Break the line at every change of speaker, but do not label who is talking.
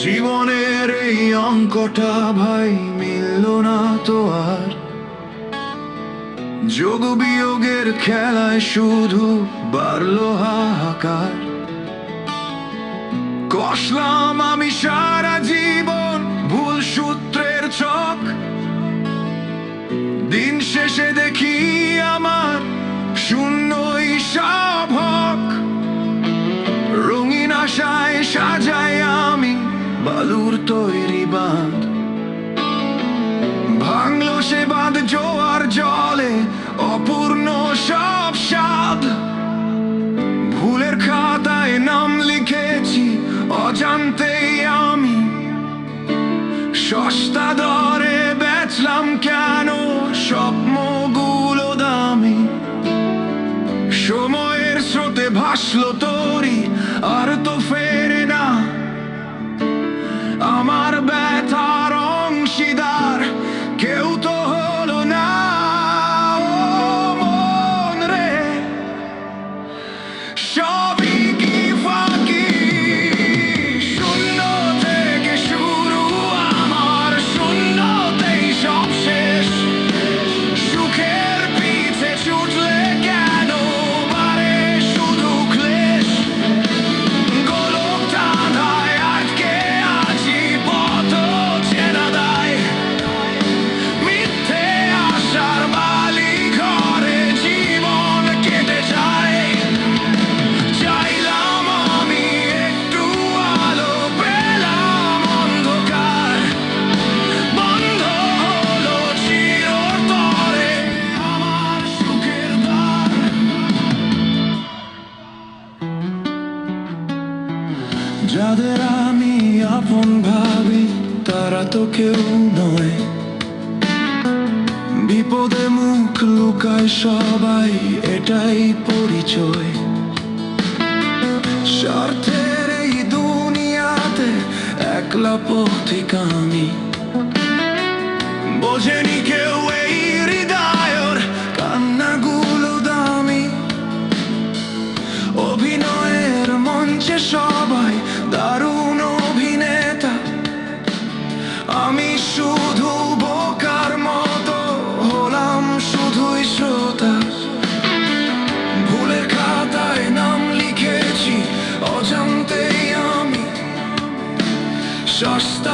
জীবনের এই অঙ্কটা ভাই মিলল না তো আর, যোগ বিয়োগের খেলায় শুধু বাড়লো হাহাকার। কষলাম আমি সারা জীবন ভুল সূত্রের ছক, দিন শেষে দেখি আমার শূন্যই সব হক। রঙিন আশায় সাজাই আমি বালুর তৈরি বাঁধ, ভাঙলো সে বাঁধ জোয়ার জলে অপূর্ণ সব স্বাদ। ভুলের খাতায় নাম লিখেছি অজান্তেই আমি, সস্তা দরে বেচলাম কেন স্বপ্নগুলো দামি। সময়ের স্রোতে ভাসলো তরি আর তো ফেরে না, আমার ব্যথার অংশীদার কেউ তো হলো না। ও মন রে, সবই কি ফাঁকি, শূন্য থেকে শুরু আমার, শূন্যতেই সব শেষ। সুখের পিছে ছুটলে কেন বারে শুধু ক্লেশ, গোলক ধাঁধায় আটকে আছি পথ চেনা দায়। মিথ্যে আশার বালি ঘরে জীবন কেটে যায়। চাইলাম আমি একটু আলো, পেলাম অন্ধকার। বন্ধ হলো চিরতরে আমার সুখের দ্বার। যাদের আমি আপন ভাবি তারা তো কেউ নয়, বিপদে মুখ লুকায় সবাই এটাই পরিচয়। স্বার্থের এই দুনিয়াতে একলা পথিক আমি, বোঝেনি কেউ এই হৃদয়ের কান্নাগুলো দামি। অভিনয়ের মঞ্চে সবাই দারুণ অভিনেতা, আমি শুধু বোকার মতো হলাম শুধুই শ্রোতা। ভুলের খাতায় নাম লিখেছি অজান্তেই আমি, সস্তা